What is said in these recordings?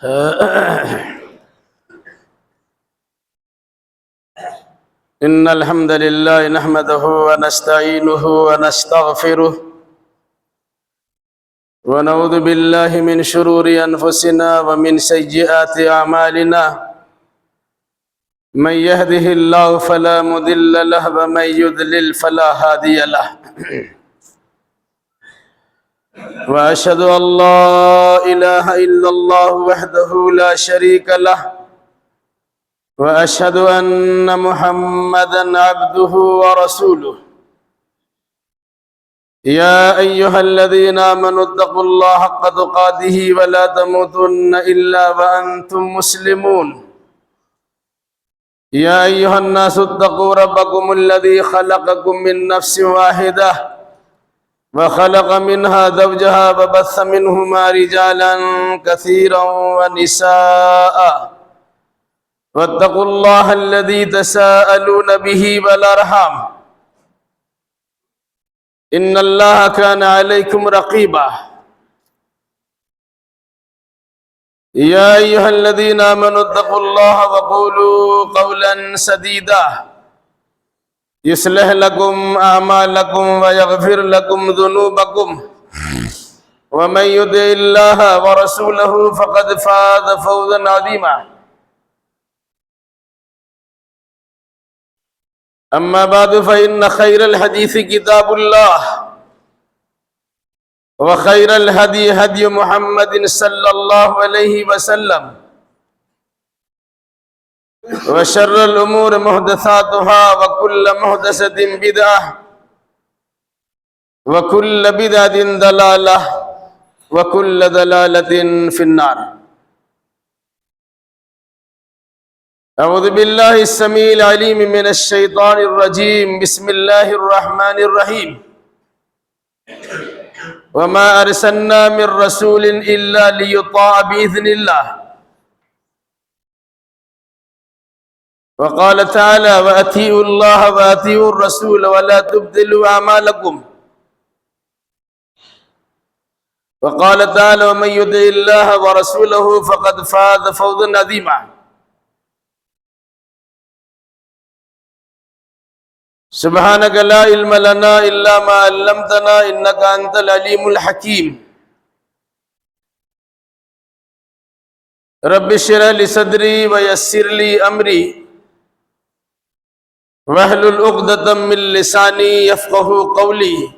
إن الحمد لله نحمده ونستعينه ونستغفره ونعوذ بالله من شرور أنفسنا ومن سيئات أعمالنا من يهده الله فلا مضل له ومن يضلل فلا هادي له وأشهد أن لا إله إلا الله وحده لا شريك له وأشهد أن محمدًا عبده ورسوله يا أيها الذين آمنوا اتقوا الله حق تقاته ولا تموتن إلا وأنتم مسلمون يا أيها الناس اتقوا ربكم الذي خلقكم من نفس واحدة وخلق منها زوجها وبث منهما رجالا كثيرا ونساء واتقوا الله الذي تساءلون به والأرحام إن الله كان عليكم رقيبا يا أيها الذين آمنوا اتقوا الله وقولوا قولا سديدا يصلح لكم أعمالكم ويغفر لكم ذنوبكم ومن يطع الله ورسوله فقد فاز فوزا عظيما أما بعد فإن خير الحديث كتاب الله وخير الهدي هدي محمد صلى الله عليه وسلم وشر الأمور محدثاتها وكل محدثة بدعة وكل بدعة ضلالة وكل ضلالة في النار أعوذ بالله السميع العليم من الشيطان الرجيم بسم الله الرحمن الرحيم وما أرسلنا من رسول إلا ليطاع بإذن الله وقال تعالى وأطيعوا الله وأطيعوا الرسول ولا تبطلوا أعمالكم وقال تعالى ومن يطع الله ورسوله فقد فاز فوزا عظيما سبحانك لا علم لنا إلا ما علمتنا إنك أنت العليم الحكيم رب اشرح لي صدري ويسر لي أمري واحلل عقدة من لساني يفقهوا قولي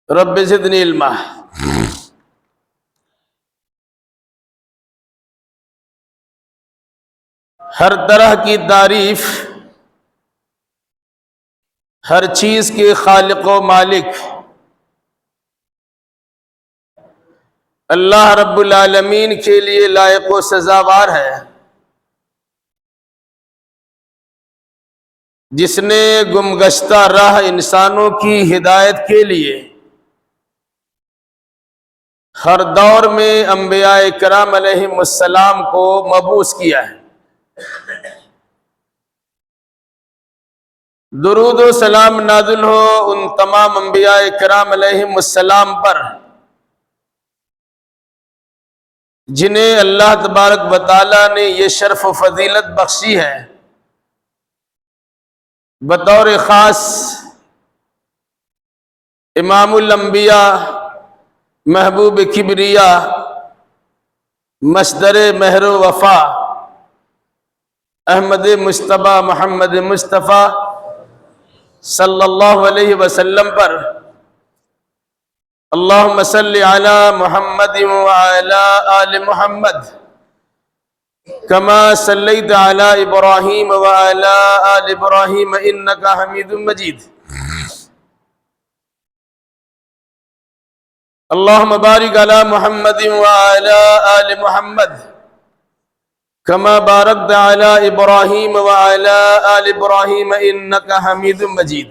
رب زدني علما ہر طرح کی تعریف ہر چیز کے خالق و مالک اللہ رب العالمین کے لیے لائق و سزاوار ہے، جس نے گمگشتہ راہ انسانوں کی ہدایت کے لیے ہر دور میں انبیاء کرام علیہم السلام کو مبعوث کیا ہے۔ درود و سلام نازل ہو ان تمام انبیاء کرام علیہم السلام پر جنہیں اللہ تبارک و تعالی نے یہ شرف و فضیلت بخشی ہے، بطور خاص امام الانبیاء، محبوب کبریا، مصدر مہر و وفا، احمد مجتبی محمد مصطفیٰ صلی اللہ علیہ وسلم پر اللہم صلی علی محمد وعلی آل محمد کما صلیت علی ابراہیم وعلی آل ابراہیم انکا حمید مجید اللہم بارک علی محمد وعلی آل محمد کما بارکت علی ابراہیم وعلی آل ابراہیم انکا حمید مجید۔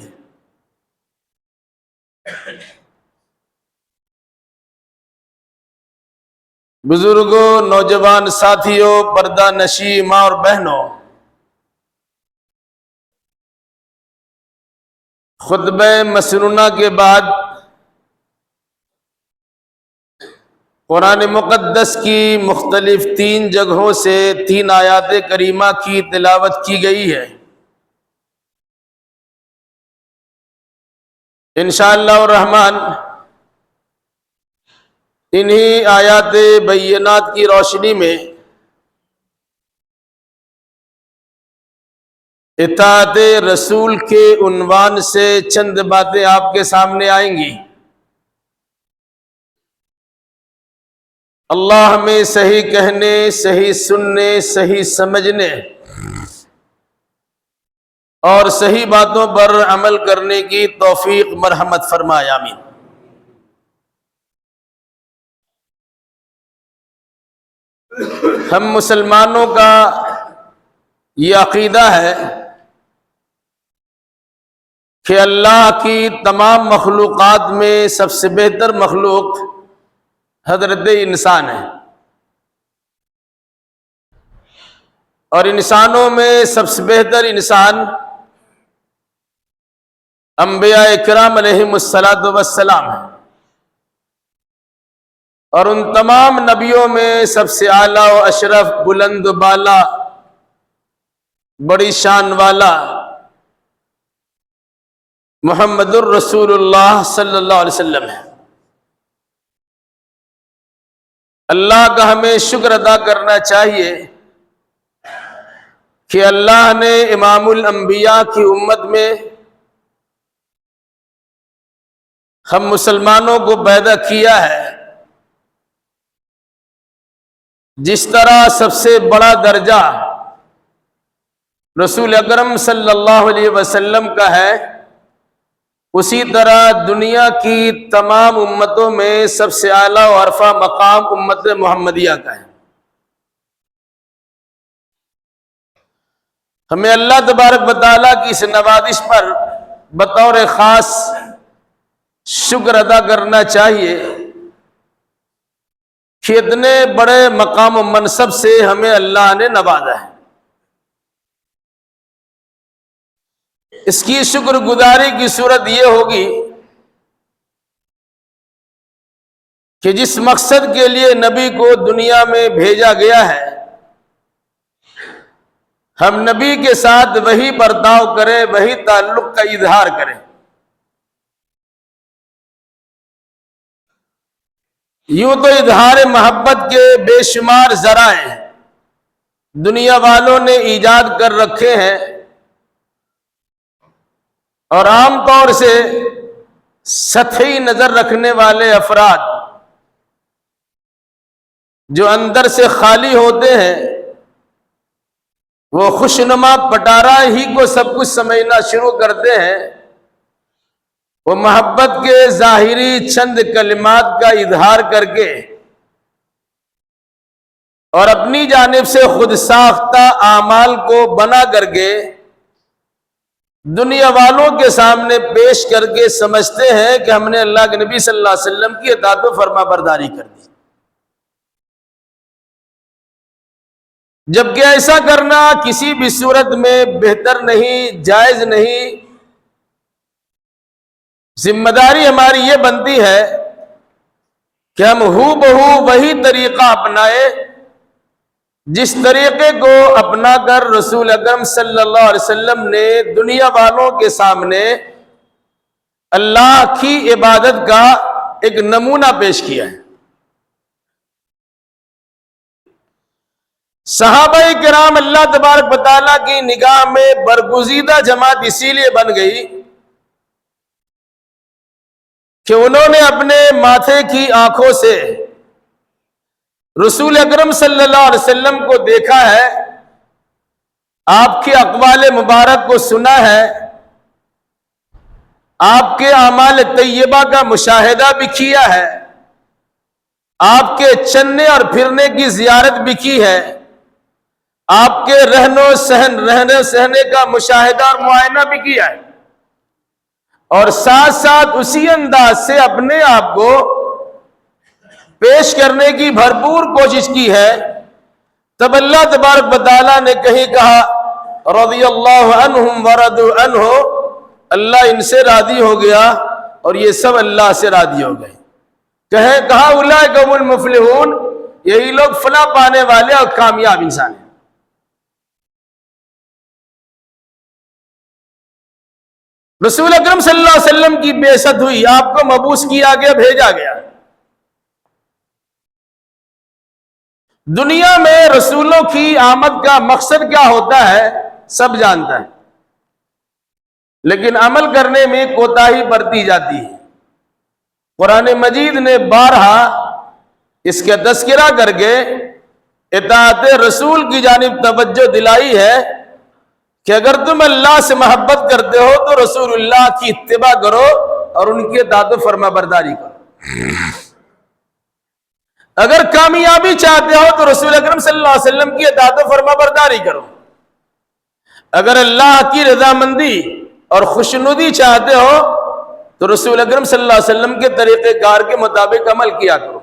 بزرگوں، نوجوان ساتھیوں، پردہ نشی ماں اور بہنوں، خطبہ مسنونہ کے بعد قرآن مقدس کی مختلف 3 جگہوں سے 3 آیات کریمہ کی تلاوت کی گئی ہے۔ انشاءاللہ الرحمن انہی آیات بینات کی روشنی میں اطاعت رسول کے عنوان سے چند باتیں آپ کے سامنے آئیں گی۔ اللہ ہمیں صحیح کہنے، صحیح سننے، صحیح سمجھنے اور صحیح باتوں پر عمل کرنے کی توفیق مرحمت فرمائے، آمین۔ ہم مسلمانوں کا یہ عقیدہ ہے کہ اللہ کی تمام مخلوقات میں سب سے بہتر مخلوق حضرت انسان ہے، اور انسانوں میں سب سے بہتر انسان انبیاء کرام علیہم الصلاۃ والسلام ہے، اور ان تمام نبیوں میں سب سے اعلیٰ و اشرف، بلند و بالا، بڑی شان والا محمد الرسول اللہ صلی اللہ علیہ وسلم ہے۔ اللہ کا ہمیں شکر ادا کرنا چاہیے کہ اللہ نے امام الانبیاء کی امت میں ہم مسلمانوں کو پیدا کیا ہے۔ جس طرح سب سے بڑا درجہ رسول اکرم صلی اللہ علیہ وسلم کا ہے، اسی طرح دنیا کی تمام امتوں میں سب سے اعلیٰ و عرفہ مقام امت محمدیہ کا ہے۔ ہمیں اللہ تبارک و تعالیٰ کی اس نوازش پر بطور خاص شکر ادا کرنا چاہیے کہ اتنے بڑے مقام و منصب سے ہمیں اللہ نے نوازا ہے۔ اس کی شکر گزاری کی صورت یہ ہوگی کہ جس مقصد کے لیے نبی کو دنیا میں بھیجا گیا ہے، ہم نبی کے ساتھ وہی برتاؤ کریں، وہی تعلق کا اظہار کریں۔ یوں تو اظہار محبت کے بے شمار ذرائع دنیا والوں نے ایجاد کر رکھے ہیں، اور عام طور سے سطحی نظر رکھنے والے افراد جو اندر سے خالی ہوتے ہیں، وہ خوشنما پٹارا ہی کو سب کچھ سمجھنا شروع کرتے ہیں۔ وہ محبت کے ظاہری چند کلمات کا اظہار کر کے اور اپنی جانب سے خود ساختہ اعمال کو بنا کر کے دنیا والوں کے سامنے پیش کر کے سمجھتے ہیں کہ ہم نے اللہ کے نبی صلی اللہ علیہ وسلم کی اطاعت و فرما برداری کر دی، جبکہ ایسا کرنا کسی بھی صورت میں بہتر نہیں، جائز نہیں۔ ذمہ داری ہماری یہ بنتی ہے کہ ہم ہو بہو وہی طریقہ اپنائیں جس طریقے کو اپنا کر رسول اکرم صلی اللہ علیہ وسلم نے دنیا والوں کے سامنے اللہ کی عبادت کا ایک نمونہ پیش کیا ہے۔ صحابہ کرام اللہ تبارک و تعالیٰ کی نگاہ میں برگزیدہ جماعت اسی لیے بن گئی کہ انہوں نے اپنے ماتھے کی آنکھوں سے رسول اکرم صلی اللہ علیہ وسلم کو دیکھا ہے، آپ کے اقوال مبارک کو سنا ہے، آپ کے اعمال طیبہ کا مشاہدہ بھی کیا ہے، آپ کے چلنے اور پھرنے کی زیارت بھی کی ہے، آپ کے رہنے سہنے کا مشاہدہ اور معائنہ بھی کیا ہے، اور ساتھ ساتھ اسی انداز سے اپنے آپ کو پیش کرنے کی بھرپور کوشش کی ہے۔ تب اللہ تبارک و تعالیٰ نے کہیں کہا رضی اللہ عنہم ورضوا عنہ، اللہ ان سے راضی ہو گیا اور یہ سب اللہ سے راضی ہو گئے۔ کہا اولئک هم المفلحون، یہی لوگ فلاح پانے والے اور کامیاب انسان ہیں۔ رسول اکرم صلی اللہ علیہ وسلم کی بعثت ہوئی، آپ کو مبعوث کیا گیا، بھیجا گیا۔ دنیا میں رسولوں کی آمد کا مقصد کیا ہوتا ہے سب جانتا ہے، لیکن عمل کرنے میں کوتاہی برتی جاتی ہے۔ قرآن مجید نے بارہا اس کا تذکرہ کر کے اطاعت رسول کی جانب توجہ دلائی ہے کہ اگر تم اللہ سے محبت کرتے ہو تو رسول اللہ کی اتباع کرو اور ان کی اطاعت و فرما برداری کرو۔ اگر کامیابی چاہتے ہو تو رسول اکرم صلی اللہ علیہ وسلم کی اطاعت و فرما برداری کرو۔ اگر اللہ کی رضامندی اور خوشنودی چاہتے ہو تو رسول اکرم صلی اللہ علیہ وسلم کے طریقہ کار کے مطابق عمل کیا کرو۔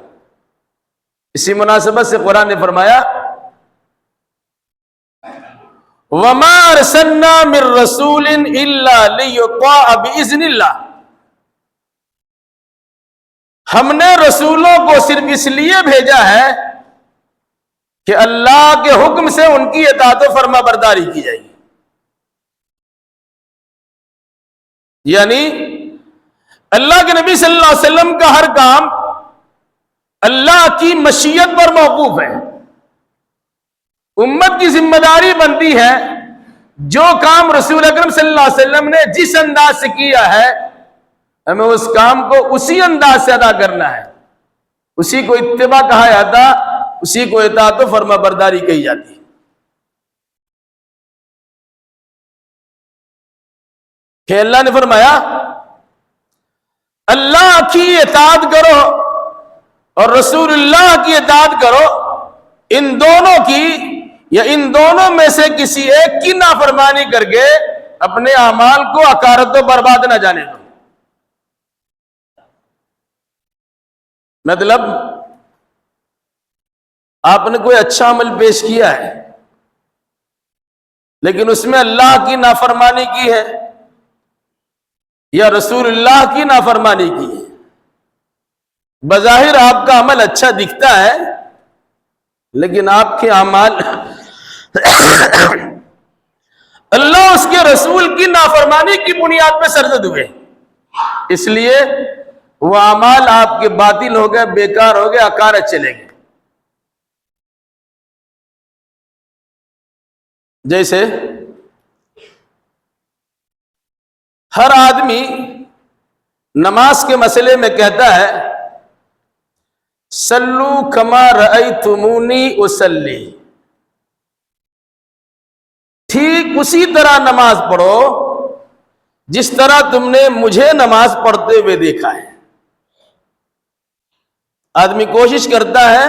اسی مناسبت سے قرآن نے فرمایا وَمَا أَرْسَلْنَا مِن رَّسُولٍ إِلَّا لِيُطَاعَ بِإِذْنِ اللَّهِ، ہم نے رسولوں کو صرف اس لیے بھیجا ہے کہ اللہ کے حکم سے ان کی اطاعت و فرما برداری کی جائے گی۔ یعنی اللہ کے نبی صلی اللہ علیہ وسلم کا ہر کام اللہ کی مشیت پر موقوف ہے۔ امت کی ذمہ داری بنتی ہے جو کام رسول اکرم صلی اللہ علیہ وسلم نے جس انداز سے کیا ہے ہمیں اس کام کو اسی انداز سے ادا کرنا ہے۔ اسی کو اتباع کہا جاتا، اسی کو اطاعت و فرما برداری کہی جاتی۔ کہ اللہ نے فرمایا اللہ کی اطاعت کرو اور رسول اللہ کی اطاعت کرو، ان دونوں کی یا ان دونوں میں سے کسی ایک کی نافرمانی کر کے اپنے اعمال کو اکارت و برباد نہ جانے دو۔ مطلب آپ نے کوئی اچھا عمل پیش کیا ہے لیکن اس میں اللہ کی نافرمانی کی ہے یا رسول اللہ کی نافرمانی کی ہے، بظاہر آپ کا عمل اچھا دکھتا ہے لیکن آپ کے اعمال اللہ اس کے رسول کی نافرمانی کی بنیاد پہ سرزد ہوئے، اس لیے وہ اعمال آپ کے باطل ہو گئے، بیکار ہو گئے، اکارت چلے گئے۔ جیسے ہر آدمی نماز کے مسئلے میں کہتا ہے صلو کما رأیتمونی اصلی، ٹھیک اسی طرح نماز پڑھو جس طرح تم نے مجھے نماز پڑھتے ہوئے دیکھا ہے۔ آدمی کوشش کرتا ہے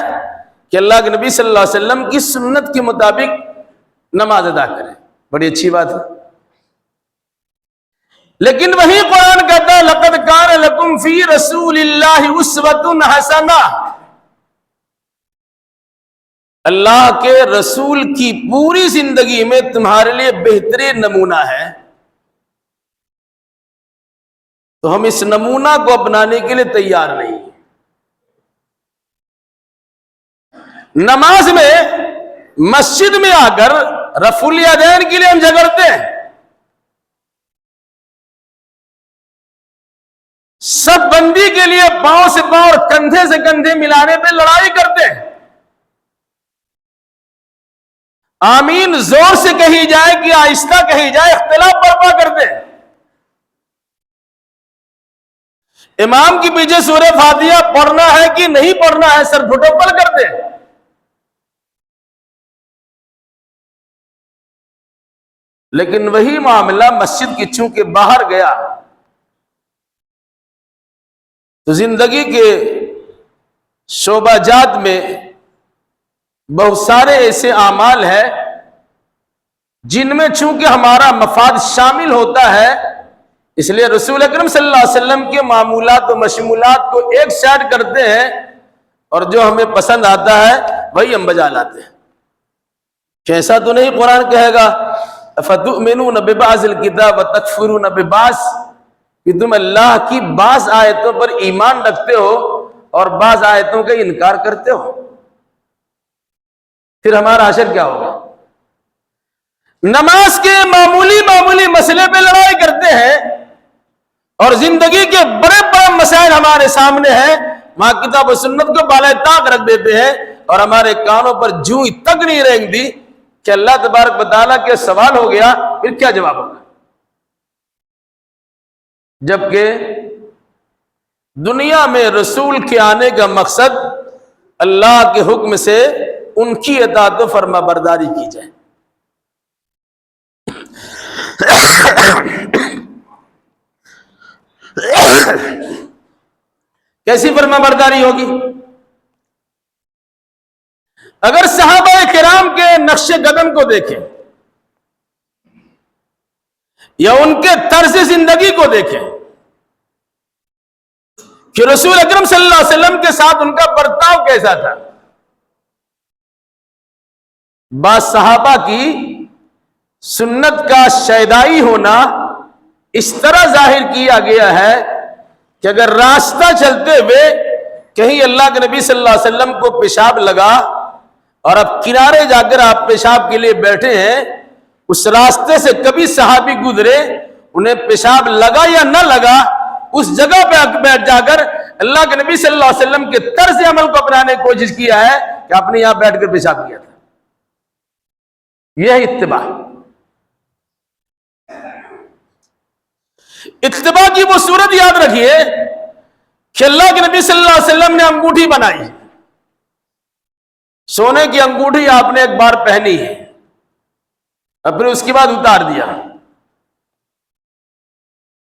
کہ اللہ کے نبی صلی اللہ علیہ وسلم کی سنت کے مطابق نماز ادا کرے، بڑی اچھی بات ہے، لیکن وہی قرآن کہتا ہے لقد کان لکم فی رسول اللہ اسوۃ حسنہ، اللہ کے رسول کی پوری زندگی میں تمہارے لیے بہترین نمونہ ہے، تو ہم اس نمونہ کو اپنانے کے لیے تیار نہیں۔ نماز میں مسجد میں آ کر رفع الیدین کے لیے ہم جھگڑتے ہیں، سب بندی کے لیے پاؤں سے پاؤں اور کندھے سے کندھے ملانے پہ لڑائی کرتے ہیں، آمین زور سے کہی جائے کہ آہستہ کہی جائے اختلاف برپا کرتے ہیں، امام کی پیچھے سورہ فاتحہ پڑھنا ہے کہ نہیں پڑھنا ہے سر پھٹوپل کرتے ہیں۔ لیکن وہی معاملہ مسجد کی چونکہ باہر گیا تو زندگی کے شعبہ جات میں بہت سارے ایسے اعمال ہیں جن میں چونکہ ہمارا مفاد شامل ہوتا ہے، اس لیے رسول اکرم صلی اللہ علیہ وسلم کے معمولات و مشمولات کو ایک سائڈ کرتے ہیں اور جو ہمیں پسند آتا ہے وہی ہم بجا لاتے ہیں۔ کیسا تو نہیں قرآن کہے گا افتؤمنون ببعض الکتاب وتکفرون ببعض، کہ تم اللہ کی بعض آیتوں پر ایمان رکھتے ہو اور بعض آیتوں کا انکار کرتے ہو، پھر ہمارا حشر کیا ہوگا؟ نماز کے معمولی مسئلے پہ لڑائی کرتے ہیں اور زندگی کے بڑے بڑے مسائل ہمارے سامنے ہیں، وہاں کتاب و سنت کو بالائے طاق رکھ دیتے ہیں اور ہمارے کانوں پر جوئی تک نہیں رینگ دی کہ اللہ تبارک و تعالیٰ کے سوال ہو گیا، پھر کیا جواب ہوگا؟ جبکہ دنیا میں رسول کے آنے کا مقصد اللہ کے حکم سے ان کی اطاعت و فرما برداری کی جائے۔ کیسی فرما برداری ہوگی؟ اگر صحابہ کرام کے نقش قدم کو دیکھیں یا ان کے طرز زندگی کو دیکھیں کہ رسول اکرم صلی اللہ علیہ وسلم کے ساتھ ان کا برتاؤ کیسا تھا، بعض صحابہ کی سنت کا شیدائی ہونا اس طرح ظاہر کیا گیا ہے کہ اگر راستہ چلتے ہوئے کہیں اللہ کے نبی صلی اللہ علیہ وسلم کو پیشاب لگا اور اب کنارے جا کر آپ پیشاب کے لیے بیٹھے ہیں، اس راستے سے کبھی صحابی گزرے، انہیں پیشاب لگا یا نہ لگا، اس جگہ پہ بیٹھ جا کر اللہ کے نبی صلی اللہ علیہ وسلم کے طرز عمل کو اپنانے کی کوشش کیا ہے کہ آپ نے یہاں بیٹھ کر پیشاب کیا تھا۔ یہ ہے اتباع۔ اتباع کی وہ صورت یاد رکھیے کہ اللہ کے نبی صلی اللہ علیہ وسلم نے انگوٹھی بنائی، سونے کی انگوٹھی آپ نے ایک بار پہنی ہے اور پھر اس کے بعد اتار دیا۔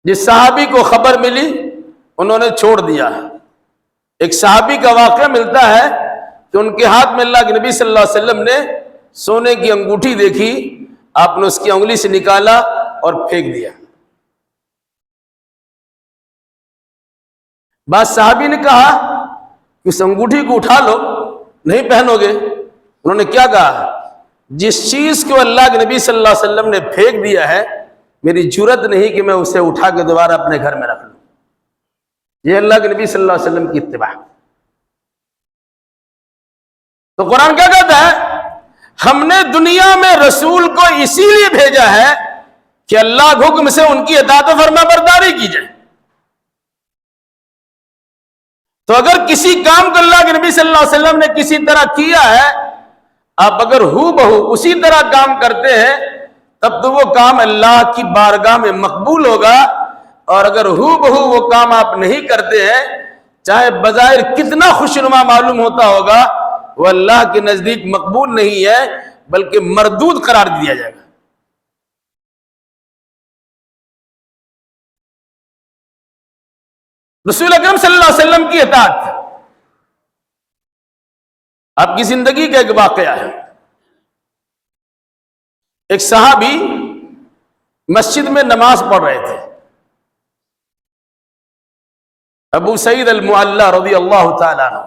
جس صحابی کو خبر ملی انہوں نے چھوڑ دیا۔ ایک صحابی کا واقعہ ملتا ہے کہ ان کے ہاتھ میں اللہ کے نبی صلی اللہ علیہ وسلم نے سونے کی انگوٹھی دیکھی، آپ نے اس کی انگلی سے نکالا اور پھینک دیا۔ بعض صحابی نے کہا کہ اس انگوٹھی کو اٹھا لو، نہیں پہنو گے؟ انہوں نے کیا کہا؟ جس چیز کو اللہ کے نبی صلی اللہ علیہ وسلم نے پھینک دیا ہے میری جرت نہیں کہ میں اسے اٹھا کے دوبارہ اپنے گھر میں رکھ لوں۔ یہ اللہ کے نبی صلی اللہ علیہ وسلم کی اتباع۔ تو قرآن کیا کہتا ہے؟ ہم نے دنیا میں رسول کو اسی لیے بھیجا ہے کہ اللہ کے حکم سے ان کی اطاعت و فرما برداری کی جائے۔ تو اگر کسی کام کو اللہ کے نبی صلی اللہ علیہ وسلم نے کسی طرح کیا ہے، آپ اگر ہو بہو اسی طرح کام کرتے ہیں تب تو وہ کام اللہ کی بارگاہ میں مقبول ہوگا، اور اگر ہو بہو وہ کام آپ نہیں کرتے ہیں، چاہے بظاہر کتنا خوشنما معلوم ہوتا ہوگا، وہ اللہ کے نزدیک مقبول نہیں ہے بلکہ مردود قرار دیا جائے گا۔ رسول اکرم صلی اللہ علیہ وسلم کی اطاعت آپ کی زندگی کا ایک واقعہ ہے۔ ایک صحابی مسجد میں نماز پڑھ رہے تھے، ابو سعید المعلی رضی اللہ تعالیٰ عنہ۔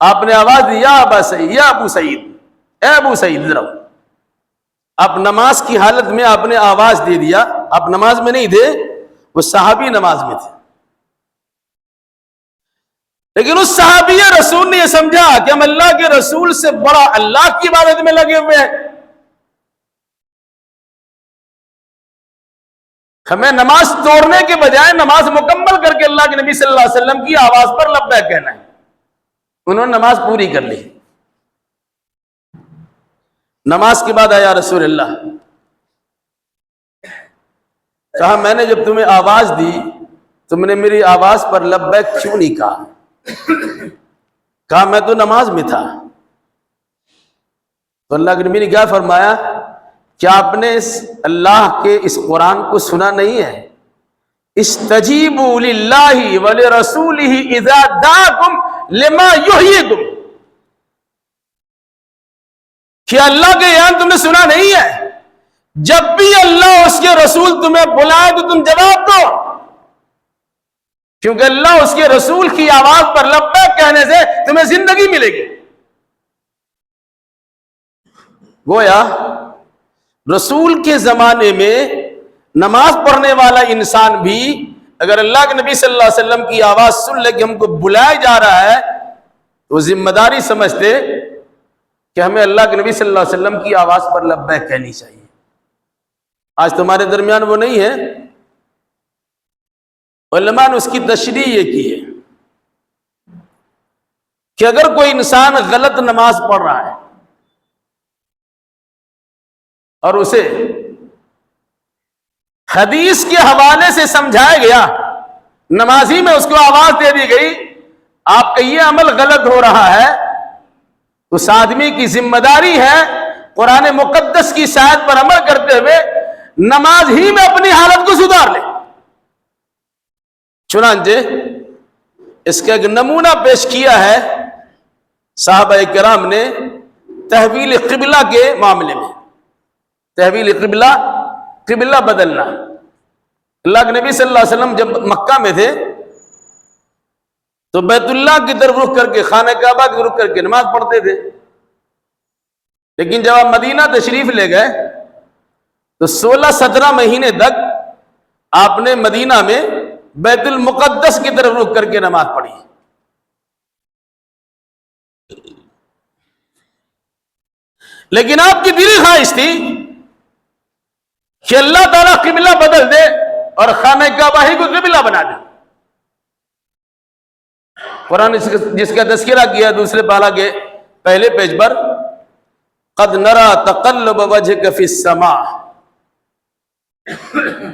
آپ نے آواز دی، یا ابا سعید، یا ابو سعید، اے ابو سعید ادھر آؤ۔ آپ نماز کی حالت میں آپ نے آواز دے دیا، آپ نماز میں نہیں تھے، وہ صحابی نماز میں تھے، لیکن اس صحابی رسول نے یہ سمجھا کہ ہم اللہ کے رسول سے بڑا اللہ کی عبادت میں لگے ہوئے ہیں، ہمیں نماز توڑنے کے بجائے نماز مکمل کر کے اللہ کے نبی صلی اللہ علیہ وسلم کی آواز پر لبیک کہنا ہے۔ انہوں نے نماز پوری کر لی۔ نماز کے بعد آیا رسول اللہ، کہا میں نے جب تمہیں آواز دی تم نے میری آواز پر لبیک کیوں نہیں کہا؟ کہا میں تو نماز میں تھا۔ تو اللہ کے نبی نے کیا فرمایا؟ کیا آپ نے اللہ کے اس قرآن کو سنا نہیں ہے؟ استجیبوا للہ ولرسولہ اذا دعاکم لما یحییکم، کیا اللہ کے یہاں تم نے سنا نہیں ہے؟ جب بھی اللہ اس کے رسول تمہیں بلائے تو تم جواب دو، کیونکہ اللہ اس کے رسول کی آواز پر لبیک کہنے سے تمہیں زندگی ملے گی۔ گویا رسول کے زمانے میں نماز پڑھنے والا انسان بھی اگر اللہ کے نبی صلی اللہ علیہ وسلم کی آواز سن لے کہ ہم کو بلایا جا رہا ہے تو ذمہ داری سمجھتے کہ ہمیں اللہ کے نبی صلی اللہ علیہ وسلم کی آواز پر لبیک کہنی چاہیے۔ آج تمہارے درمیان وہ نہیں ہے۔ علماء نے اس کی تشریح یہ کی ہے کہ اگر کوئی انسان غلط نماز پڑھ رہا ہے اور اسے حدیث کے حوالے سے سمجھایا گیا، نمازی میں اس کو آواز دے دی گئی آپ کا یہ عمل غلط ہو رہا ہے، تو اس آدمی کی ذمہ داری ہے قرآن مقدس کی شاید پر عمل کرتے ہوئے نماز ہی میں اپنی حالت کو سدھار لے۔ چنانچہ اس کا ایک نمونہ پیش کیا ہے صحابہ کرام نے تحویل قبلہ کے معاملے میں۔ تحویل قبلہ، قبلہ بدلنا۔ اللہ کے نبی صلی اللہ علیہ وسلم جب مکہ میں تھے تو بیت اللہ کی طرف رخ کر کے، خانہ کعبہ کی رخ کر کے نماز پڑھتے تھے، لیکن جب آپ مدینہ تشریف لے گئے تو 16-17 مہینے تک آپ نے مدینہ میں بیت المقدس کی طرف رخ کر کے نماز پڑھی۔ لیکن آپ کی دلی خواہش تھی کہ اللہ تعالیٰ قبلہ بدل دے اور خانہ کعبہ ہی کو قبلہ بنا دے۔ قرآن جس کا تذکرہ کیا دوسرے پارہ کے پہلے پیج پر، قد نرى تقلب وجهك في السماء،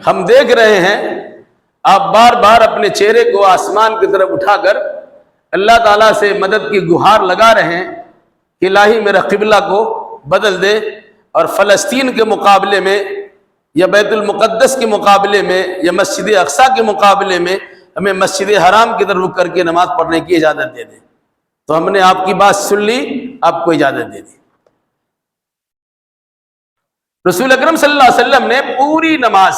ہم دیکھ رہے ہیں آپ بار بار اپنے چہرے کو آسمان کی طرف اٹھا کر اللہ تعالیٰ سے مدد کی گہار لگا رہے ہیں کہ الہی میرا قبلہ کو بدل دے، اور فلسطین کے مقابلے میں یا بیت المقدس کے مقابلے میں یا مسجد اقصیٰ کے مقابلے میں ہمیں مسجد حرام کی طرف رک کر کے نماز پڑھنے کی اجازت دے دیں۔ تو ہم نے آپ کی بات سن لی، آپ کو اجازت دے دی۔ رسول اکرم صلی اللہ علیہ وسلم نے پوری نماز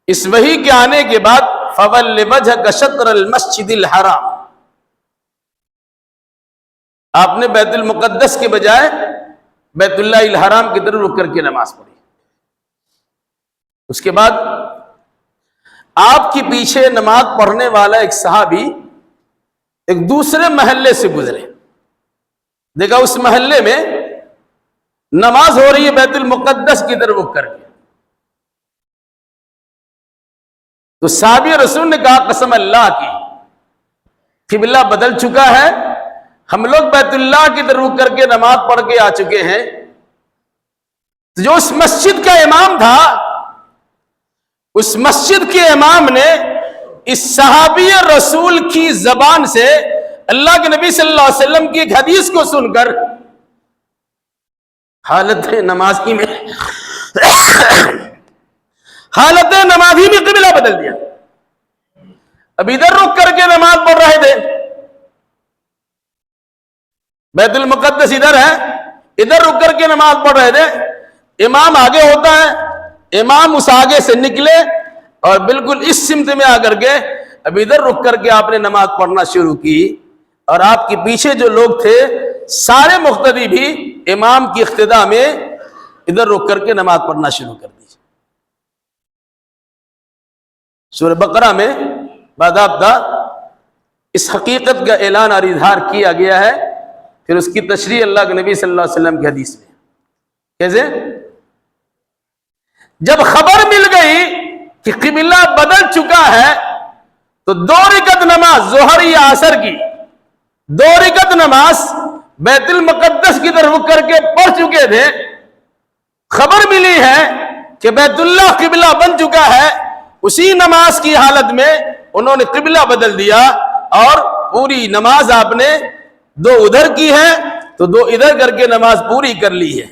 اس وحی کے آنے کے بعد فَوَلِّ وَجْهَكَ شَطْرَ الْمَسْجِدِ الْحَرَامِ، آپ نے بیت المقدس کے بجائے بیت اللہ الحرام کی طرف رک کر کے نماز پڑھی۔ اس کے بعد آپ کی پیچھے نماز پڑھنے والا ایک صحابی ایک دوسرے محلے سے گزرے، دیکھا اس محلے میں نماز ہو رہی ہے بیت المقدس کی طرف رک کر کے، تو صحابی رسول نے کہا قسم اللہ کی قبلہ بدل چکا ہے، ہم لوگ بیت اللہ کی طرف رک کر کے نماز پڑھ کے آ چکے ہیں۔ تو جو اس مسجد کا امام تھا، اس مسجد کے امام نے اس صحابی رسول کی زبان سے اللہ کے نبی صلی اللہ علیہ وسلم کی ایک حدیث کو سن کر حالت نمازی میں قبلہ بدل دیا۔ اب ادھر رک کر کے نماز پڑھ رہے تھے، بیت المقدس ادھر ہے، ادھر رک کر کے نماز پڑھ رہے تھے، امام آگے ہوتا ہے، امام اس آگے سے نکلے اور بالکل اس سمت میں آ کر کے اب ادھر رک کر کے آپ نے نماز پڑھنا شروع کی، اور آپ کے پیچھے جو لوگ تھے سارے مقتدی بھی امام کی اقتداء میں ادھر رک کر کے نماز پڑھنا شروع کر دی۔ سورہ بقرہ میں باضابطہ اس حقیقت کا اعلان اور اظہار کیا گیا ہے، پھر اس کی تشریح اللہ کے نبی صلی اللہ علیہ وسلم کی حدیث میں۔ کیسے؟ جب خبر مل گئی کہ قبلہ بدل چکا ہے تو 2 رکعت نماز ظہر یا عصر کی 2 رکعت نماز بیت المقدس کی طرف رک کر کے پڑھ چکے تھے، خبر ملی ہے کہ بیت اللہ قبلہ بن چکا ہے، اسی نماز کی حالت میں انہوں نے قبلہ بدل دیا اور پوری نماز آپ نے 2 ادھر کی ہے تو 2 ادھر کر کے نماز پوری کر لی ہے۔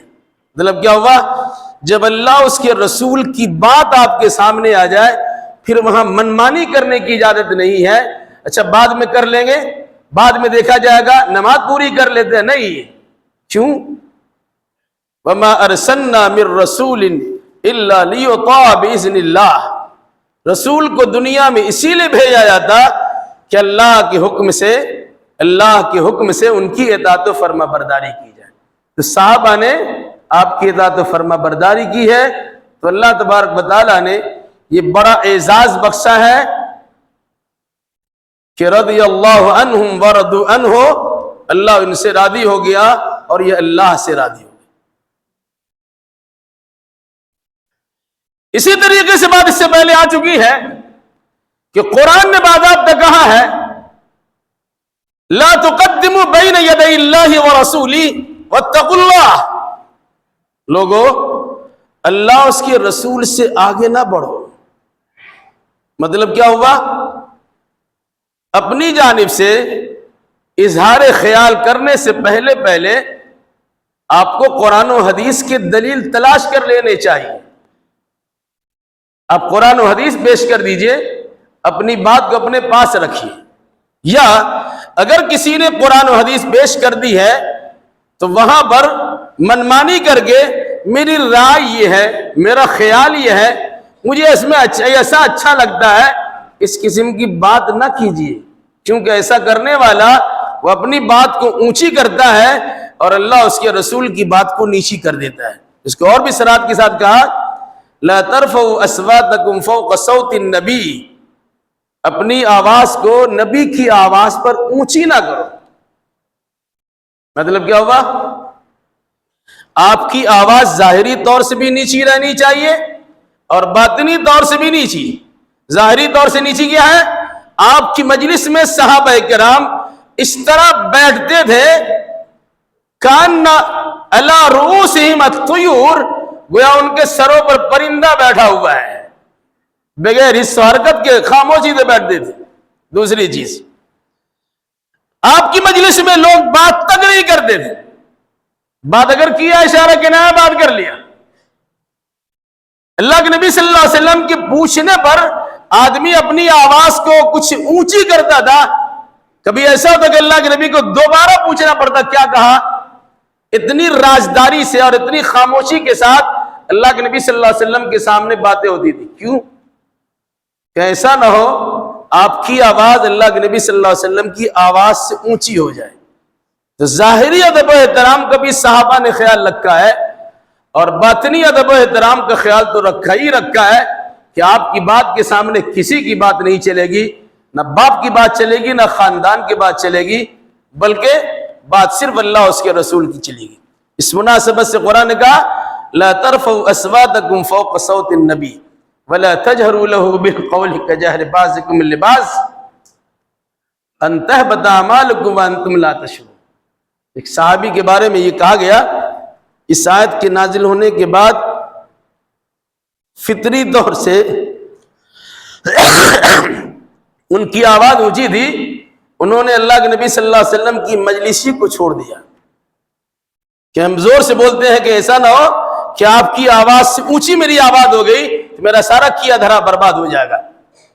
مطلب کیا ہوا؟ جب اللہ اس کے رسول کی بات آپ کے سامنے آ جائے پھر وہاں منمانی کرنے کی اجازت نہیں ہے، اچھا بعد میں کر لیں گے، بعد میں دیکھا جائے گا، نماز پوری کر لیتے ہیں، نہیں۔ کیوں؟ وَمَا أَرْسَلْنَا مِن رَّسُولٍ إِلَّا لِيُطَاعَ بِإِذْنِ اللَّهِ، رسول کو دنیا میں اسی لیے بھیجا جاتا کہ اللہ کے حکم سے ان کی اطاعت و فرما برداری کی جائے۔ تو صحابہ نے آپ کی اطاعت و فرما برداری کی ہے، تو اللہ تبارک و تعالیٰ نے یہ بڑا اعزاز بخشا ہے کہ رضی اللہ عنہم ورضوا عنہ، اللہ ان سے راضی ہو گیا اور یہ اللہ سے راضی ہو گیا۔ اسی طریقے سے بات اس سے پہلے آ چکی ہے کہ قرآن نے باضابطہ کہا ہے لا تقدموا بین یدی اللہ ورسولہ واتقوا اللہ، لوگو اللہ اس کے رسول سے آگے نہ بڑھو۔ مطلب کیا ہوا؟ اپنی جانب سے اظہار خیال کرنے سے پہلے آپ کو قرآن و حدیث کی دلیل تلاش کر لینے چاہیے۔ آپ قرآن و حدیث پیش کر دیجئے، اپنی بات کو اپنے پاس رکھیے، یا اگر کسی نے قرآن و حدیث پیش کر دی ہے تو وہاں پر منمانی کر کے میری رائے یہ ہے، میرا خیال یہ ہے، مجھے اس میں ایسا اچھا لگتا ہے، اس قسم کی بات نہ کیجیے، کیونکہ ایسا کرنے والا وہ اپنی بات کو اونچی کرتا ہے اور اللہ اس کے رسول کی بات کو نیچی کر دیتا ہے۔ اس کو اور بھی صراحت کے ساتھ کہا لا ترفعوا اصواتکم فوق صوت النبی، اپنی آواز کو نبی کی آواز پر اونچی نہ کرو۔ مطلب کیا ہوا؟ آپ کی آواز ظاہری طور سے بھی نیچی رہنی چاہیے اور باطنی طور سے بھی نیچی۔ ظاہری طور سے نیچی کیا ہے؟ آپ کی مجلس میں صحابہ کرام اس طرح بیٹھتے تھے کان علی رؤوسہم الطیور، گویا ان کے سروں پر پرندہ بیٹھا ہوا ہے، بغیر حس و حرکت کے خاموشی سے بیٹھتے تھے۔ دوسری چیز، آپ کی مجلس میں لوگ بات تک نہیں کرتے تھے، بات اگر کیا اشارہ کے نیا بات کر لیا۔ اللہ کے نبی صلی اللہ علیہ وسلم کے پوچھنے پر آدمی اپنی آواز کو کچھ اونچی کرتا تھا، کبھی ایسا ہوتا کہ اللہ کے نبی کو دوبارہ پوچھنا پڑتا کیا کہا۔ اتنی رازداری سے اور اتنی خاموشی کے ساتھ اللہ کے نبی صلی اللہ علیہ وسلم کے سامنے باتیں ہوتی تھی۔ کیوں؟ کہ ایسا نہ ہو آپ کی آواز اللہ کے نبی صلی اللہ علیہ وسلم کی آواز سے اونچی ہو جائے۔ تو ظاہری ادب و احترام کا بھی صحابہ نے خیال رکھا ہے اور باطنی ادب و احترام کا خیال تو رکھا ہے کہ آپ کی بات کے سامنے کسی کی بات نہیں چلے گی، نہ باپ کی بات چلے گی، نہ خاندان کی بات چلے گی، بلکہ بات صرف اللہ اس کے رسول کی چلے گی۔ اس مناسبت سے قرآن نے کہا لا ترفعوا اصواتکم فوق صوت النبی ولا تجهروا له بالقول كجهر بعضكم لبعض ان تحبط اعمالكم وانتم لا تشعرون۔ ایک صحابی کے بارے میں یہ کہا گیا، اس آیت کے نازل ہونے کے بعد فطری طور سے ان کی آواز اونچی تھی، انہوں نے اللہ کے نبی صلی اللہ علیہ وسلم کی مجلسی کو چھوڑ دیا کہ ہم زور سے بولتے ہیں کہ ایسا نہ ہو کہ آپ کی آواز سے اونچی میری آواز ہو گئی تو میرا سارا کیا دھرا برباد ہو جائے گا۔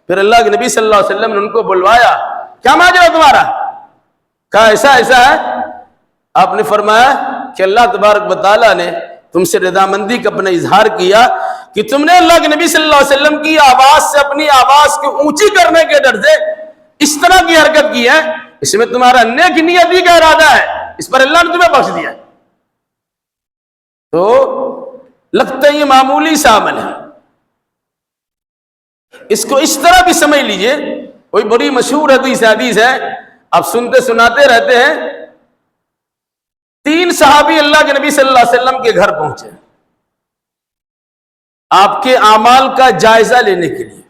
پھر اللہ کے نبی صلی اللہ علیہ وسلم نے ان کو بلوایا، کیا ماجرا تمہارا؟ کہا ایسا ہے۔ آپ نے فرمایا کہ اللہ تبارک و تعالیٰ نے تم سے رضامندی کا اپنا اظہار کیا کہ تم نے اللہ کے نبی صلی اللہ علیہ وسلم کی آواز سے اپنی آواز کو اونچی کرنے کے ڈر سے اس طرح کی حرکت کی ہے، اس میں تمہارا نیک نیتی کا ارادہ ہے، اس پر اللہ نے تمہیں بخش دیا۔ تو لگتا ہے یہ معمولی سا عمل ہے، اس کو اس طرح بھی سمجھ لیجئے۔ کوئی بڑی مشہور حدیث ہے، آپ سنتے سناتے رہتے ہیں، 3 صحابی اللہ کے نبی صلی اللہ علیہ وسلم کے گھر پہنچے آپ کے اعمال کا جائزہ لینے کے لیے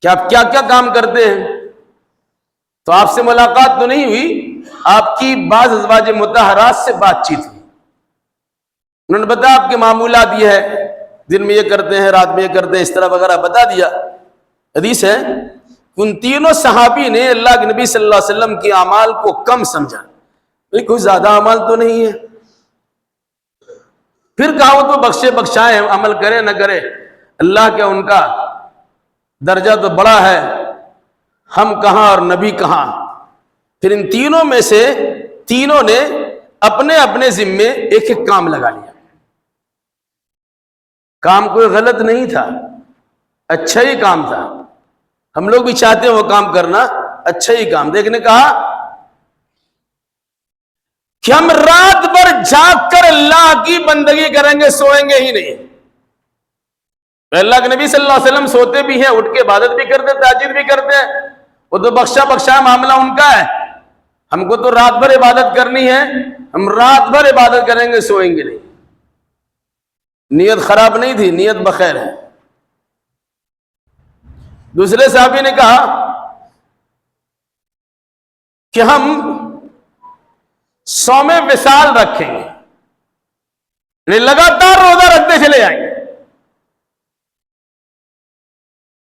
کہ آپ کیا کیا کام کرتے ہیں۔ تو آپ سے ملاقات تو نہیں ہوئی، آپ کی بعض ازواج مطہرات سے بات چیت ہوئی، انہوں نے بتایا آپ کے معمولات یہ ہے، دن میں یہ کرتے ہیں، رات میں یہ کرتے ہیں، اس طرح وغیرہ بتا دیا۔ حدیث ہے ان 3 صحابی نے اللہ کے نبی صلی اللہ علیہ وسلم کے اعمال کو کم سمجھا، کوئی زیادہ عمل تو نہیں ہے۔ پھر کہا وہ تو بخشے بخشائے، عمل کرے نہ کرے، اللہ کیا ان کا درجہ تو بڑا ہے، ہم کہاں اور نبی کہاں۔ پھر ان تینوں میں سے تینوں نے اپنے اپنے ذمے ایک ایک کام لگا لیا۔ کام کوئی غلط نہیں تھا، اچھا ہی کام تھا، ہم لوگ بھی چاہتے ہیں وہ کام کرنا، اچھا ہی کام۔ دیکھنے کہا کہ ہم رات بھر جاگ کر اللہ کی بندگی کریں گے، سوئیں گے ہی نہیں۔ اللہ کے نبی صلی اللہ علیہ وسلم سوتے بھی ہیں، اٹھ کے عبادت بھی کرتے ہیں، تہجد بھی کرتے ہیں، وہ تو بخشا معاملہ ان کا ہے۔ ہم کو تو رات بھر عبادت کرنی ہے، ہم رات بھر عبادت کریں گے، سوئیں گے نہیں۔ نیت خراب نہیں تھی، نیت بخیر ہے۔ دوسرے صحابی نے کہا کہ ہم صوم وصال رکھیں گے، یعنی لگاتار روزہ رکھتے چلے جائیں گے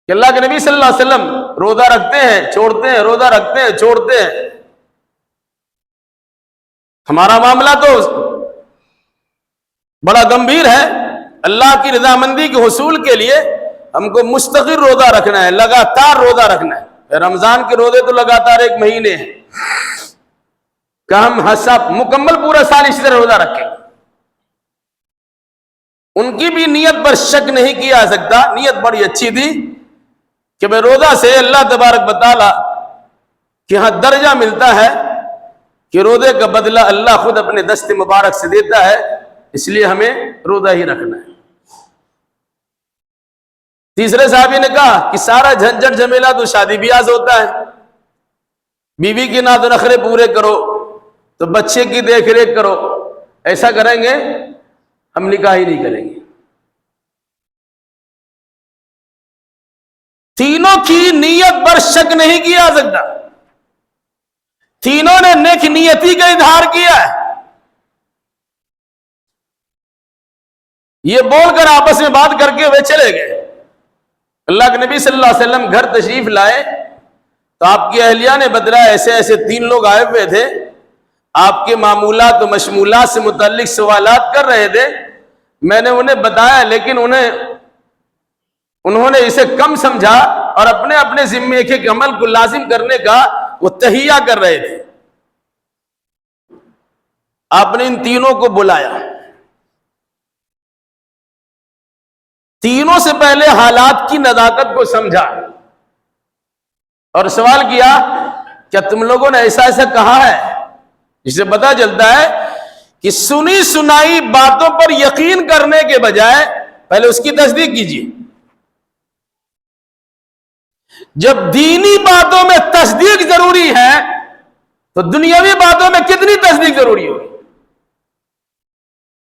کہ اللہ کے نبی صلی اللہ علیہ وسلم روزہ رکھتے ہیں چھوڑتے ہیں، روزہ رکھتے ہیں چھوڑتے ہیں۔ ہمارا معاملہ تو بڑا گمبھیر ہے، اللہ کی رضامندی کے حصول کے لیے ہم کو مستقل روزہ رکھنا ہے، لگاتار روزہ رکھنا ہے۔ رمضان کے روزے تو لگاتار 1 مہینے ہیں، کہ ہم مکمل پورا سال اسی طرح روزہ رکھیں۔ ان کی بھی نیت پر شک نہیں کیا جا سکتا، نیت بڑی اچھی تھی کہ میں روزہ سے اللہ تبارک و تعالی کہ ہاں درجہ ملتا ہے کہ روزے کا بدلہ اللہ خود اپنے دست مبارک سے دیتا ہے، اس لیے ہمیں روزہ ہی رکھنا ہے۔ تیسرے صحابی نے کہا کہ سارا جھنجھٹ جھمیلا تو شادی بیاہ سے ہوتا ہے، بیوی کے ناز و نخرے پورے کرو تو بچے کی دیکھ ریکھ کرو، ایسا کریں گے ہم نکاح ہی نہیں کریں گے۔ تینوں کی نیت پر شک نہیں کیا جا سکتا، تینوں نے نیک نیتی کا اظہار کیا ہے۔ یہ بول کر آپس میں بات کر کے وہ چلے گئے۔ اللہ کے نبی صلی اللہ علیہ وسلم گھر تشریف لائے تو آپ کی اہلیہ نے بتلایا ایسے ایسے 3 لوگ آئے ہوئے تھے، آپ کے معمولات و مشمولات سے متعلق سوالات کر رہے تھے، میں نے انہیں بتایا لیکن انہوں نے اسے کم سمجھا اور اپنے اپنے ذمے ایک عمل کو لازم کرنے کا وہ تہیہ کر رہے تھے۔ آپ نے ان تینوں کو بلایا، تینوں سے پہلے حالات کی نزاکت کو سمجھا اور سوال کیا کیا تم لوگوں نے ایسا ایسا کہا ہے؟ جس سے پتہ چلتا ہے کہ سنی سنائی باتوں پر یقین کرنے کے بجائے پہلے اس کی تصدیق کیجیے۔ جب دینی باتوں میں تصدیق ضروری ہے تو دنیاوی باتوں میں کتنی تصدیق ضروری ہوگی؟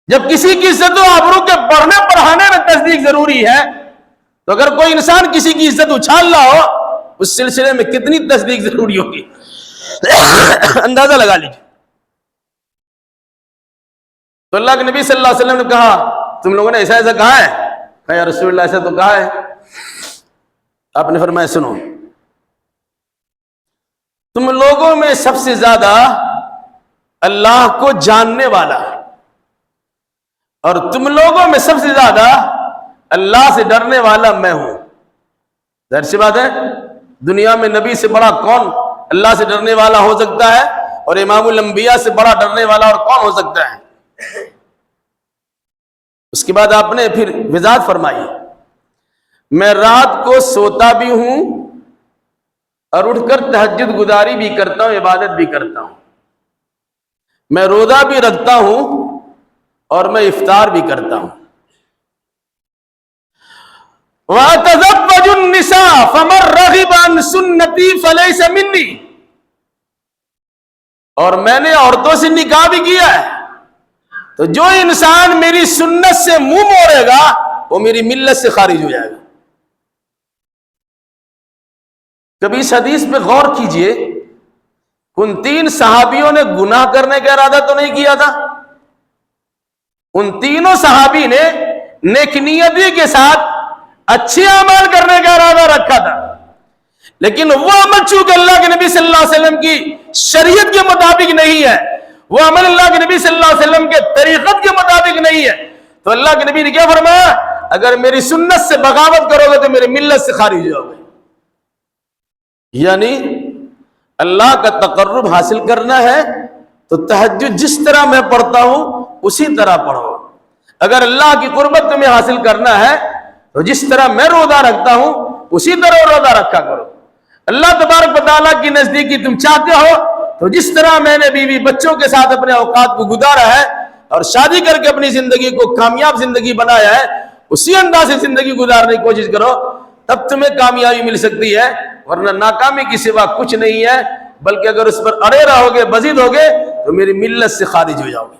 جب کسی کی عزت و آبرو کے بڑھنے بڑھانے میں تصدیق ضروری ہے تو اگر کوئی انسان کسی کی عزت اچھال رہا ہو اس سلسلے میں کتنی تصدیق ضروری ہوگی؟ اندازہ لگا لیجیے۔ تو اللہ کے نبی صلی اللہ علیہ وسلم نے کہا تم لوگوں نے ایسا ایسا کہا ہے؟ کہا یا رسول اللہ ایسا تو کہا ہے۔ آپ نے فرمایا سنو، تم لوگوں میں سب سے زیادہ اللہ کو جاننے والا اور تم لوگوں میں سب سے زیادہ اللہ سے ڈرنے والا میں ہوں۔ ظاہر سی بات ہے، دنیا میں نبی سے بڑا کون اللہ سے ڈرنے والا ہو سکتا ہے، اور امام الانبیاء سے بڑا ڈرنے والا اور کون ہو سکتا ہے؟ اس کے بعد آپ نے پھر وضاحت فرمائی، میں رات کو سوتا بھی ہوں اور اٹھ کر تہجد گزاری بھی کرتا ہوں، عبادت بھی کرتا ہوں، میں روزہ بھی رکھتا ہوں اور میں افطار بھی کرتا ہوں۔ وَأَتَزَوَّجُ النِّسَاءَ فَمَن رَغِبَ عَن سُنَّتِي فَلَيْسَ مِنِّي، اور میں نے عورتوں سے نکاح بھی کیا ہے، تو جو انسان میری سنت سے منہ موڑے گا وہ میری ملت سے خارج ہو جائے گا۔ کبھی اس حدیث پہ غور کیجئے، ان 3 صحابیوں نے گناہ کرنے کا ارادہ تو نہیں کیا تھا، ان تینوں صحابی نے نیک نیتی کے ساتھ اچھے عمل کرنے کا ارادہ رکھا تھا، لیکن وہ عمل چونکہ اللہ کے نبی صلی اللہ علیہ وسلم کی شریعت کے مطابق نہیں ہے، وہ عمل اللہ کے نبی صلی اللہ علیہ وسلم کے طریقت کے مطابق نہیں ہے، تو اللہ کے نبی نے کیا فرمایا؟ اگر میری سنت سے بغاوت کرو گے تو میری ملت سے خارج ہو جاؤ گے۔ یعنی اللہ کا تقرب حاصل کرنا ہے تو تہجد جس طرح میں پڑھتا ہوں اسی طرح پڑھو، اگر اللہ کی قربت تمہیں حاصل کرنا ہے تو جس طرح میں روزہ رکھتا ہوں اسی طرح روزہ رکھا کرو۔ اللہ تبارک و تعالیٰ کی نزدیکی تم چاہتے ہو تو جس طرح میں نے بیوی بچوں کے ساتھ اپنے اوقات کو گزارا ہے اور شادی کر کے اپنی زندگی کو کامیاب زندگی بنایا ہے اسی انداز سے زندگی گزارنے کی کوشش کرو، تب تمہیں کامیابی مل سکتی ہے، ورنہ ناکامی کی سوا کچھ نہیں ہے، بلکہ اگر اس پر اڑے رہو گے، بزید ہوگے، تو میری ملت سے خارج ہو جاؤ گے۔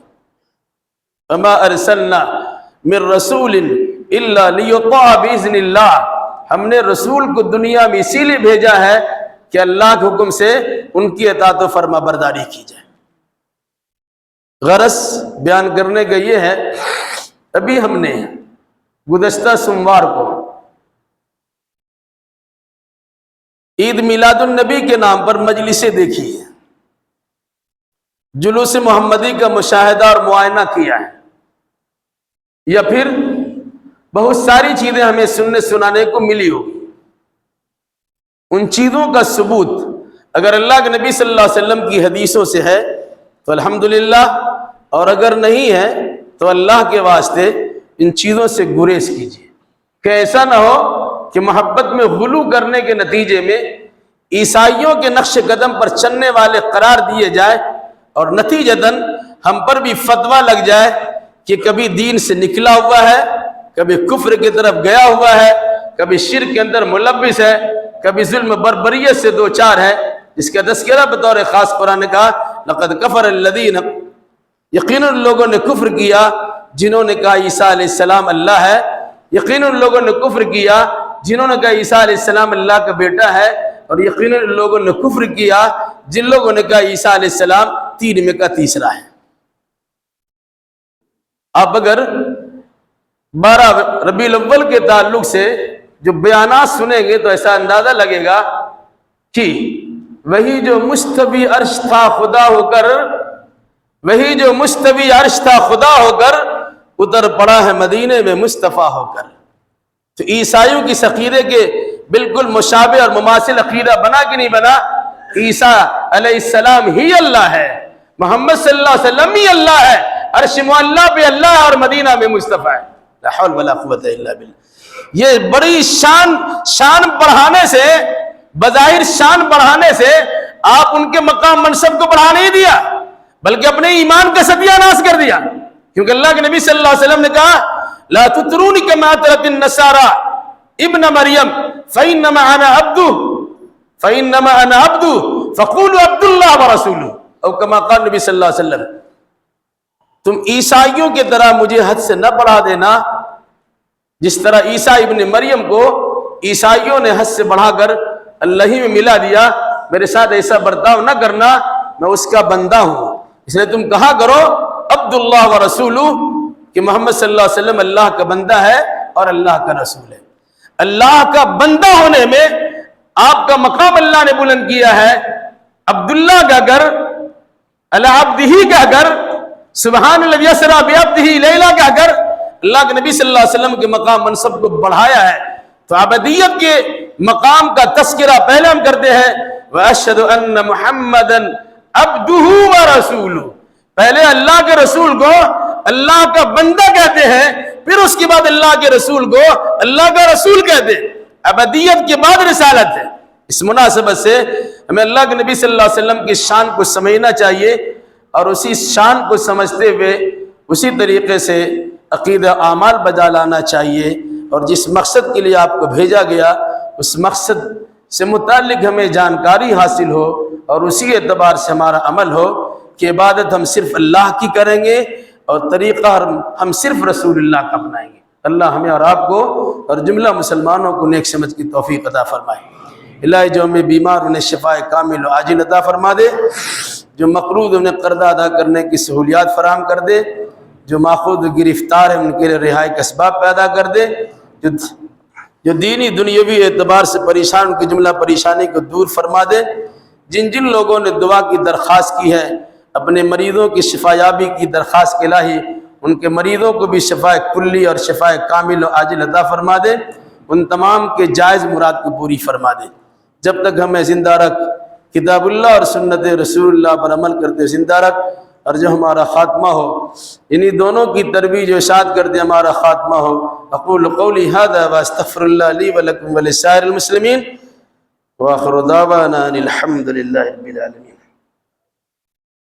وما ارسلنا من رسول الا لیطاع باذن اللہ، ہم نے رسول کو دنیا میں اسی لیے بھیجا ہے کہ اللہ کے حکم سے ان کی اطاعت و فرما برداری کی جائے۔ غرض بیان کرنے کا یہ ہے، ابھی ہم نے گزشتہ سوموار کو عید میلاد النبی کے نام پر مجلسیں دیکھی ہیں، جلوس محمدی کا مشاہدہ اور معائنہ کیا ہے، یا پھر بہت ساری چیزیں ہمیں سننے سنانے کو ملی ہوگی۔ ان چیزوں کا ثبوت اگر اللہ کے نبی صلی اللہ علیہ وسلم کی حدیثوں سے ہے تو الحمدللہ، اور اگر نہیں ہے تو اللہ کے واسطے ان چیزوں سے گریز کیجیے، کہ ایسا نہ ہو کہ محبت میں غلو کرنے کے نتیجے میں عیسائیوں کے نقش قدم پر چلنے والے قرار دیے جائے، اور نتیجتاً ہم پر بھی فتویٰ لگ جائے کہ کبھی دین سے نکلا ہوا ہے، کبھی کفر کی طرف گیا ہوا ہے، کبھی شرک کے اندر ملبس ہے، کبھی ظلم بربریت سے دو چار ہے، جس کا تذکرہ بطور خاص قرآن نے کہا لقد کفر الذین، یقیناً لوگوں نے کفر کیا جنہوں نے کہا عیسیٰ علیہ السلام اللہ ہے، یقیناً لوگوں نے کفر کیا جنہوں نے کہا عیسیٰ علیہ السلام اللہ کا بیٹا ہے، اور یقیناً لوگوں نے کفر کیا جن لوگوں نے کہا عیسیٰ علیہ السلام تین میں کا تیسرا ہے۔ آپ اگر 12 ربیع الاول کے تعلق سے جو بیانات سنیں گے تو ایسا اندازہ لگے گا کہ وہی جو مستوی عرش تھا خدا ہو کر، وہی جو مستوی عرش تھا خدا ہو کر، اتر پڑا ہے مدینے میں مصطفیٰ ہو کر۔ تو عیسائیوں کی عقیدے کے بالکل مشابہ اور مماثل عقیدہ بنا کہ نہیں بنا؟ عیسیٰ علیہ السلام ہی اللہ ہے، محمد صلی اللہ علیہ وسلم ہی اللہ ہے، عرش معلیٰ پہ اللہ ہے، اور مدینہ میں مصطفیٰ ہے۔ لا حول ولا قوت الا باللہ۔ یہ بڑی شان بڑھانے سے، بظاہر شان بڑھانے سے آپ ان کے مقام منصب کو بڑھا نہیں دیا، بلکہ اپنے ایمان کا ستیہ ناش کر دیا، کیونکہ اللہ کے نبی صلی اللہ علیہ وسلم نے کہا لا تطرونی کما اطرت النصارى ابن مریم فانما انا عبد فقولوا عبد اللہ ورسولہ، او کما قال نبی صلی اللہ علیہ وسلم، تم عیسائیوں کی طرح مجھے حد سے نہ بڑھا دینا، جس طرح عیسیٰ ابن مریم کو عیسائیوں نے حد سے بڑھا کر اللہ ہی میں ملا دیا، میرے ساتھ ایسا برتاؤ نہ کرنا، میں اس کا بندہ ہوں، اس لیے تم کہا کرو عبداللہ و رسولہ، کہ محمد صلی اللہ علیہ وسلم اللہ کا بندہ ہے اور اللہ کا رسول ہے۔ اللہ کا بندہ ہونے میں آپ کا مقام اللہ نے بلند کیا ہے۔ عبداللہ کا گھر، علی عبدہ کا گھر، سبحان الذی اسری بعبدہ لیلا کا گھر، اللہ کے نبی صلی اللہ علیہ وسلم کے مقام منصب کو بڑھایا ہے۔ تو عبدیت کے مقام کا تذکرہ پہلے ہم کرتے ہیں، وَأَشْهَدُ أَنَّ مُحَمَّدًا عَبْدُهُ وَرَسُولُهُ، پہلے اللہ کے رسول کو اللہ کا بندہ کہتے ہیں، پھر اس کے بعد اللہ کے رسول کو اللہ کا رسول کہتے ہیں۔ عبدیت کے بعد رسالت ہے۔ اس مناسبت سے ہمیں اللہ کے نبی صلی اللہ علیہ وسلم کی شان کو سمجھنا چاہیے، اور اسی شان کو سمجھتے ہوئے اسی طریقے سے عقیدہ اعمال بجا لانا چاہیے، اور جس مقصد کے لیے آپ کو بھیجا گیا اس مقصد سے متعلق ہمیں جانکاری حاصل ہو، اور اسی اعتبار سے ہمارا عمل ہو کہ عبادت ہم صرف اللہ کی کریں گے، اور طریقہ ہم صرف رسول اللہ کا اپنائیں گے۔ اللہ ہمیں اور آپ کو اور جملہ مسلمانوں کو نیک سمجھ کی توفیق عطا فرمائے۔ الہی جو ہمیں بیمار انہیں شفاء کامل و عاجل عطا فرما دے، جو مقروض انہیں قرض ادا کرنے کی سہولیات فراہم کر دے، جو ماخوذ گرفتار ہیں ان کے لیے رہائی کا اسباب پیدا کر دے، جو دینی دنیاوی اعتبار سے پریشان ان کی جملہ پریشانی کو دور فرما دے۔ جن لوگوں نے دعا کی درخواست کی ہے، اپنے مریضوں کی شفا یابی کی درخواست کے الہی ان کے مریضوں کو بھی شفا کلی اور شفا کامل و عاجل عطا فرما دے، ان تمام کے جائز مراد کو پوری فرما دے۔ جب تک ہمیں زندہ رکھ، کتاب اللہ اور سنت رسول اللہ پر عمل کرتے زندہ رکھ، اور جو ہمارا خاتمہ ہو انہی دونوں کی ترویج و اشاعت کر دے ہمارا خاتمہ ہو۔ اقول قولی ھذا واستغفر اللہ لی ولکم ولسائر المسلمین، وآخر دعوانا ان الحمد للہ رب العالمین۔